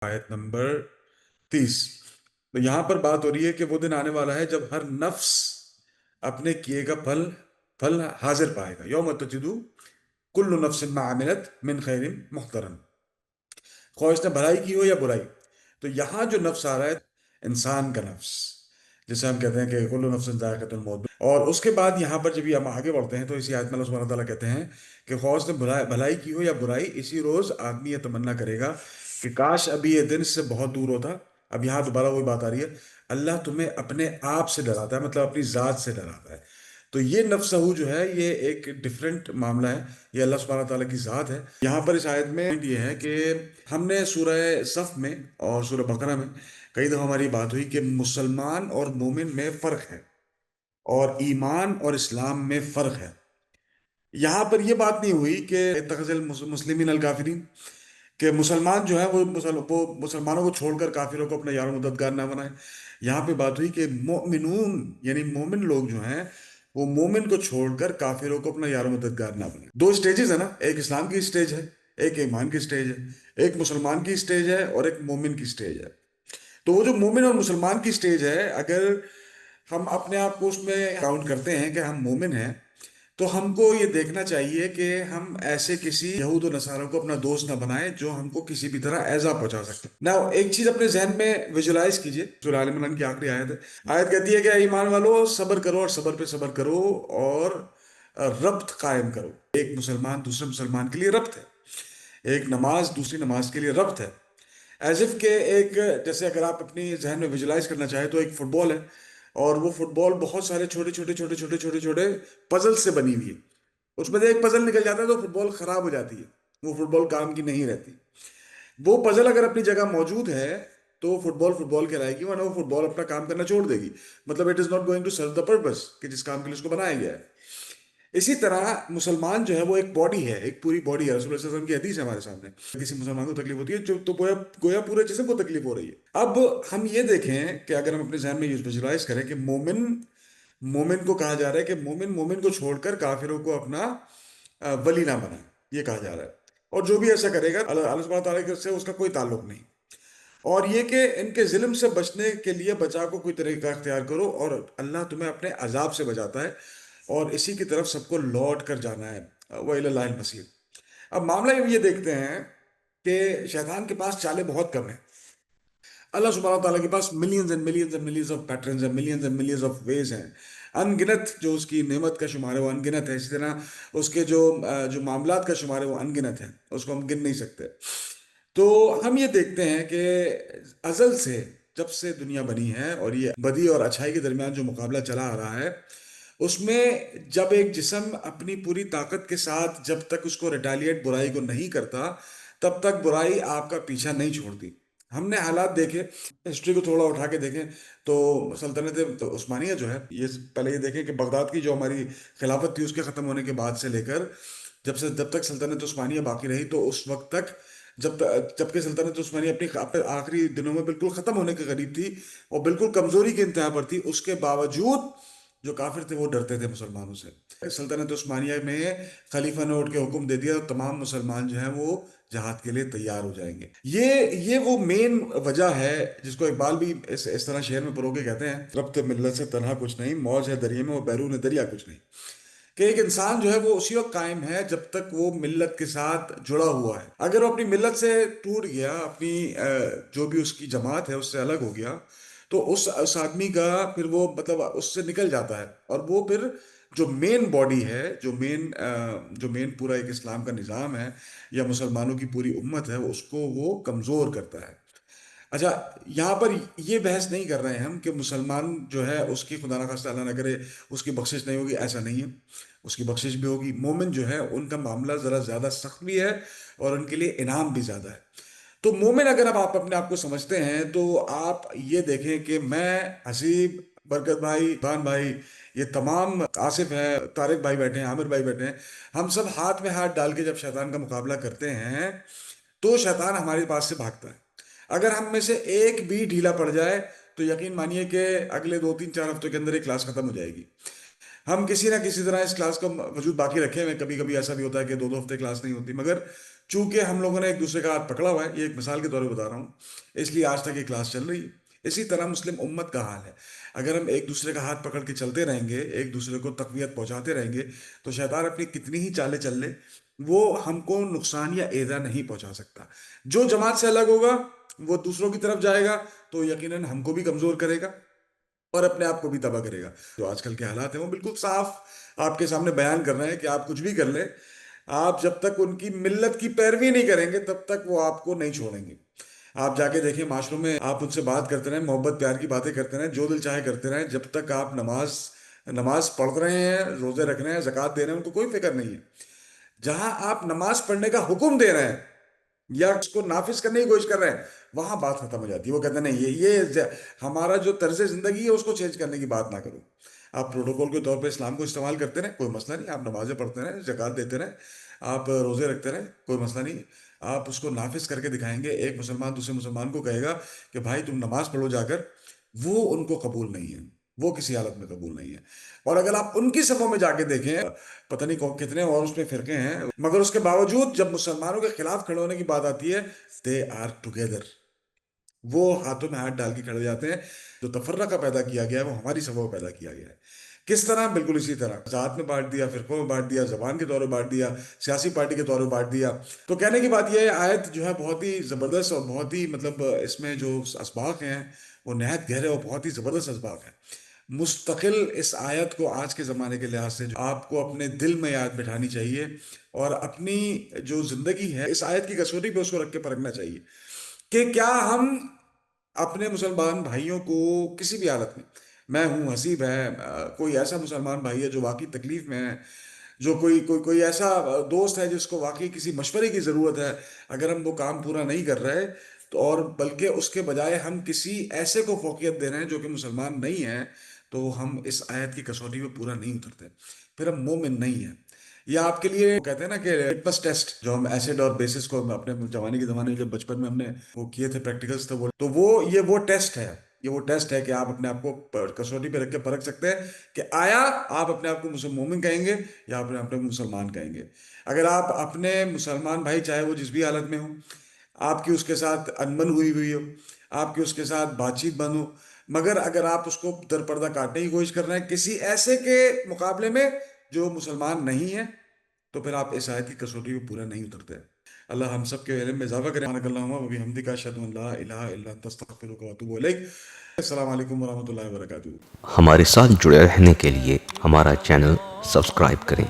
آیت نمبر 30۔ تو یہاں پر بات ہو رہی ہے کہ وہ دن آنے والا ہے جب ہر نفس اپنے کیے کا پھل پھل حاضر پائے گا۔ یوم تجدو کل نفس ما عملت من خیر محترم، خواہ اس نے بھلائی کی ہو یا برائی۔ تو یہاں جو نفس آ رہا ہے انسان کا نفس، جسے ہم کہتے ہیں کہ کل نفس ذائقۃ الموت۔ اور اس کے بعد یہاں پر جب ہم آگے بڑھتے ہیں تو اسی آیت میں اللہ سبحانہ تعالیٰ کہتے ہیں کہ خواہ اس نے بھلائی کی ہو یا برائی، اسی روز آدمی یہ تمنا کرے گا کہ کاش ابھی یہ دن سے بہت دور ہوتا۔ اب یہاں دوبارہ وہی بات آ رہی ہے، اللہ تمہیں اپنے آپ سے ڈراتا ہے، مطلب اپنی ذات سے ڈراتا ہے۔ تو یہ نفسہ جو ہے یہ ایک ڈفرینٹ معاملہ ہے، یہ اللہ سبحانہ تعالیٰ کی ذات ہے۔ یہاں پر اس آیت میں یہ ہے کہ ہم نے سورہ صف میں اور سورہ بقرہ میں کئی دفعہ ہماری بات ہوئی کہ مسلمان اور مومن میں فرق ہے، اور ایمان اور اسلام میں فرق ہے۔ یہاں پر یہ بات نہیں ہوئی کہ اتخذ المسلمین الکافرین، کہ مسلمان جو ہے وہ مسلمانوں کو چھوڑ کر کافروں کو اپنا یار و مددگار نہ بنائے۔ یہاں پہ بات ہوئی کہ مومنون یعنی مومن لوگ جو ہیں وہ مومن کو چھوڑ کر کافروں کو اپنا یار و مددگار نہ بنائے۔ دو سٹیجز ہیں نا، ایک اسلام کی سٹیج ہے، ایک ایمان کی سٹیج ہے، ایک مسلمان کی سٹیج ہے اور ایک مومن کی سٹیج ہے۔ تو وہ جو مومن اور مسلمان کی سٹیج ہے، اگر ہم اپنے آپ کو اس میں کاؤنٹ کرتے ہیں کہ ہم مومن ہیں، تو ہم کو یہ دیکھنا چاہیے کہ ہم ایسے کسی یہود و نصارہ کو اپنا دوست نہ بنائیں جو ہم کو کسی بھی طرح ایذا پہنچا سکتے ہیں۔ نا ایک چیز اپنے ذہن میں ویژولائز کیجئے، سورہ آل عمران کی آخری آیت ہے۔ آیت کہتی ہے کہ اے ایمان والو صبر کرو اور صبر پہ صبر کرو اور ربط قائم کرو۔ ایک مسلمان دوسرے مسلمان کے لیے ربط ہے، ایک نماز دوسری نماز کے لیے ربط ہے۔ ایز اف کہ ایک، جیسے اگر آپ اپنی ذہن میں ویژولائز کرنا چاہیں تو ایک فٹ بال ہے، اور وہ فٹ بال بہت سارے چھوٹے چھوٹے چھوٹے چھوٹے چھوٹے چھوٹے پزل سے بنی ہوئی ہے۔ اس میں سے ایک پزل نکل جاتا ہے تو فٹ بال خراب ہو جاتی ہے، وہ فٹ بال کام کی نہیں رہتی۔ وہ پزل اگر اپنی جگہ موجود ہے تو فٹ بال کہلائے گی، ورنہ وہ فٹ بال اپنا کام کرنا چھوڑ دے گی، مطلب it is not going to serve the purpose کہ جس کام کے لیے اس کو بنایا گیا ہے۔ اسی طرح مسلمان جو ہے وہ ایک باڈی ہے، ایک پوری باڈی ہے۔ رسول اللہ صلی اللہ علیہ وسلم کی حدیث ہے ہمارے سامنے، کسی مسلمان کو تکلیف ہوتی ہے جو تو گویا پورے جسم کو تکلیف ہو رہی ہے۔ اب ہم یہ دیکھیں کہ اگر ہم اپنے ذہن میں یہ ویژولائز کریں کہ مومن کو کہا جا رہا ہے کہ مومن کو چھوڑ کر کافروں کو اپنا ولی نہ بنائے، یہ کہا جا رہا ہے۔ اور جو بھی ایسا کرے گا اللہ سبحانہ تعالیٰ سے اس کا کوئی تعلق نہیں۔ اور یہ کہ ان کے ظلم سے بچنے کے لیے بچا کو کوئی طریقہ اختیار کرو، اور اللہ تمہیں اپنے عذاب سے بچاتا ہے، اور اسی کی طرف سب کو لوٹ کر جانا ہے، وَإِلَى اللَّهِ الْمَصِيرُ۔ اب معاملہ یہ دیکھتے ہیں کہ شیطان کے پاس چالیں بہت کم ہیں، اللہ سبحانہ تعالیٰ کے پاس millions and millions and millions of patterns ہیں، millions and millions of ways ہیں، ان گنت جو اس کی نعمت کا شمار ہے وہ ان گنت ہے۔ اسی طرح اس کے جو معاملات کا شمار ہے وہ ان گنت ہے، اس کو ہم گن نہیں سکتے۔ تو ہم یہ دیکھتے ہیں کہ ازل سے جب سے دنیا بنی ہے اور یہ بدی اور اچھائی کے درمیان جو مقابلہ چلا آ رہا ہے، اس میں جب ایک جسم اپنی پوری طاقت کے ساتھ جب تک اس کو ریٹیلیٹ برائی کو نہیں کرتا، تب تک برائی آپ کا پیچھا نہیں چھوڑتی۔ ہم نے حالات دیکھے، ہسٹری کو تھوڑا اٹھا کے دیکھیں تو سلطنت عثمانیہ جو ہے، یہ پہلے یہ دیکھیں کہ بغداد کی جو ہماری خلافت تھی اس کے ختم ہونے کے بعد سے لے کر جب تک سلطنت عثمانیہ باقی رہی، تو اس وقت تک جب کہ سلطنت عثمانیہ اپنے آخری دنوں میں بالکل ختم ہونے کے قریب تھی اور بالکل کمزوری کے انتہا پر تھی، اس کے باوجود جو کافر تھے وہ ڈرتے تھے مسلمانوں سے۔ سلطنت عثمانیہ میں خلیفہ نے اٹھ کے حکم دے دیا، تمام مسلمان جو ہیں وہ جہاد کے لیے تیار ہو جائیں گے۔ یہ وہ مین وجہ ہے جس کو اقبال بھی اس طرح شعر میں پرو کے کہتے ہیں، ربط ملت سے تنہا کچھ نہیں، موج ہے دریا میں اور بیرون دریا کچھ نہیں۔ کہ ایک انسان جو ہے وہ اسی وقت قائم ہے جب تک وہ ملت کے ساتھ جڑا ہوا ہے۔ اگر وہ اپنی ملت سے ٹوٹ گیا، اپنی جو بھی اس کی جماعت ہے اس سے الگ ہو گیا، تو اس آدمی کا پھر وہ مطلب اس سے نکل جاتا ہے، اور وہ پھر جو مین باڈی ہے، جو مین پورا ایک اسلام کا نظام ہے یا مسلمانوں کی پوری امت ہے، اس کو وہ کمزور کرتا ہے۔ اچھا، یہاں پر یہ بحث نہیں کر رہے ہیں ہم کہ مسلمان جو ہے اس کی خدا نخواستہ اللہ نہ کرے اس کی بخشش نہیں ہوگی، ایسا نہیں ہے، اس کی بخشش بھی ہوگی۔ مومن جو ہے ان کا معاملہ ذرا زیادہ سخت بھی ہے اور ان کے لیے انعام بھی زیادہ ہے۔ تو مومن اگر اب آپ اپنے آپ کو سمجھتے ہیں تو آپ یہ دیکھیں کہ میں، حسیب، برکت بھائی، خان بھائی، یہ تمام، آصف ہے، طارق بھائی بیٹھے ہیں، عامر بھائی بیٹھے ہیں، ہم سب ہاتھ میں ہاتھ ڈال کے جب شیطان کا مقابلہ کرتے ہیں تو شیطان ہمارے پاس سے بھاگتا ہے۔ اگر ہم میں سے ایک بھی ڈھیلا پڑ جائے تو یقین مانیے کہ اگلے 2 3 4 ہفتوں کے اندر یہ کلاس ختم ہو جائے گی۔ ہم کسی نہ کسی طرح اس کلاس کا وجود باقی رکھے ہوئے، کبھی کبھی ایسا بھی ہوتا ہے کہ 2 2 ہفتے کلاس نہیں ہوتی، مگر چونکہ ہم لوگوں نے ایک دوسرے کا ہاتھ پکڑا ہوا ہے، یہ ایک مثال کے طور پہ بتا رہا ہوں، اس لیے آج تک یہ کلاس چل رہی ہے۔ اسی طرح مسلم امت کا حال ہے، اگر ہم ایک دوسرے کا ہاتھ پکڑ کے چلتے رہیں گے، ایک دوسرے کو تقویت پہنچاتے رہیں گے، تو شیطان اپنی کتنی ہی چالیں چل لے، وہ ہم کو نقصان یا ایذا نہیں پہنچا سکتا۔ جو جماعت سے الگ ہوگا وہ دوسروں کی طرف جائے گا تو یقیناً ہم کو بھی کمزور کرے گا اور اپنے آپ کو بھی تباہ کرے گا۔ جو آج کل کے حالات ہیں وہ بالکل صاف آپ کے سامنے بیان کر رہے ہیں کہ آپ کچھ بھی کر لیں، آپ جب تک ان کی ملت کی پیروی نہیں کریں گے تب تک وہ آپ کو نہیں چھوڑیں گے۔ آپ جا کے دیکھیں معاشروں میں، آپ ان سے بات کرتے رہیں، محبت پیار کی باتیں کرتے رہیں، جو دل چاہے کرتے رہیں، جب تک آپ نماز پڑھ رہے ہیں، روزے رکھ رہے ہیں، زکوٰۃ دے رہے ہیں، ان کو کوئی فکر نہیں ہے۔ جہاں آپ نماز پڑھنے کا حکم دے رہے ہیں یا اس کو نافذ کرنے کی کوشش کر رہے ہیں، وہاں بات ختم ہو جاتی ہے۔ وہ کہتے ہیں نہیں، ہمارا جو طرز زندگی ہے اس کو چینج کرنے کی بات نہ کرو۔ آپ پروٹوکول کے طور پہ اسلام کو استعمال کرتے رہیں، کوئی مسئلہ نہیں، آپ نمازیں پڑھتے رہیں، زکوٰۃ دیتے رہیں، آپ روزے رکھتے رہیں، کوئی مسئلہ نہیں۔ آپ اس کو نافذ کر کے دکھائیں گے، ایک مسلمان دوسرے مسلمان کو کہے گا کہ بھائی تم نماز پڑھو جا کر، وہ ان کو قبول نہیں ہے، وہ کسی حالت میں قبول نہیں ہے۔ اور اگر آپ ان کی صفوں میں جا کے دیکھیں، پتہ نہیں کتنے اور اس میں فرقے ہیں، مگر اس کے باوجود جب مسلمانوں کے خلاف کھڑے ہونے کی بات آتی ہے، دے آر ٹوگیدر، وہ ہاتھوں میں ہاتھ ڈال کے کھڑے جاتے ہیں۔ جو تفرقہ پیدا کیا گیا ہے وہ ہماری صفوں میں پیدا کیا گیا ہے۔ کس طرح؟ بالکل اسی طرح، ذات میں بانٹ دیا، فرقوں میں بانٹ دیا، زبان کے طور پہ بانٹ دیا، سیاسی پارٹی کے طور پہ بانٹ دیا۔ تو کہنے کی بات یہ ہے، آیت جو ہے بہت ہی زبردست اور بہت ہی اس میں جو اسباق ہیں وہ نہایت گہرے اور بہت ہی زبردست اسباق ہیں۔ مستقل اس آیت کو آج کے زمانے کے لحاظ سے آپ کو اپنے دل میں یاد بٹھانی چاہیے اور اپنی جو زندگی ہے اس آیت کی کسوٹی پہ اس کو رکھ کے پرکھنا چاہیے کہ کیا ہم اپنے مسلمان بھائیوں کو کسی بھی حالت میں ہوں، حسیب ہے، کوئی ایسا مسلمان بھائی ہے جو واقعی تکلیف میں ہے، جو کوئی ایسا دوست ہے جس کو واقعی کسی مشورے کی ضرورت ہے، اگر ہم وہ کام پورا نہیں کر رہے تو، اور بلکہ اس کے بجائے ہم کسی ایسے کو فوقیت دے رہے ہیں جو کہ مسلمان نہیں ہے، تو ہم اس آیت کی کسوٹی پہ پورا نہیں اترتے، پھر ہم مومن نہیں ہیں۔ یہ آپ کے لیے کہتے ہیں نا کہ لٹمس ٹیسٹ، جو ہم ایسڈ اور بیسس کو اپنے جوانی کے زمانے میں جب بچپن میں ہم نے وہ کیے تھے پریکٹیکلز تھے، تو وہ ٹیسٹ ہے، یہ وہ ٹیسٹ ہے کہ آپ اپنے آپ کو کسوٹی پہ رکھ کے پرکھ سکتے ہیں کہ آیا آپ اپنے آپ کو مومن کہیں گے یا اپنے آپ کو مسلمان کہیں گے۔ اگر آپ اپنے مسلمان بھائی، چاہے وہ جس بھی حالت میں ہوں، آپ کی اس کے ساتھ انبن ہوئی ہو، آپ کی اس کے ساتھ بات چیت بند ہو، مگر اگر آپ اس کو در پردہ کاٹنے کی کوشش کر رہے ہیں کسی ایسے کے مقابلے میں جو مسلمان نہیں ہے، تو پھر آپ اس آیت کی کسوٹی پہ پورا نہیں اترتے۔ اللہ ہم سب کے علم میں اضافہ کرے۔ سبحانک اللہم و بحمدک، اشہد ان لا الہ الا انت، استغفرک و اتوب الیک۔ السلام علیکم ورحمۃ اللہ وبرکاتہ۔ ہمارے ساتھ جڑے رہنے کے لیے ہمارا چینل سبسکرائب کریں۔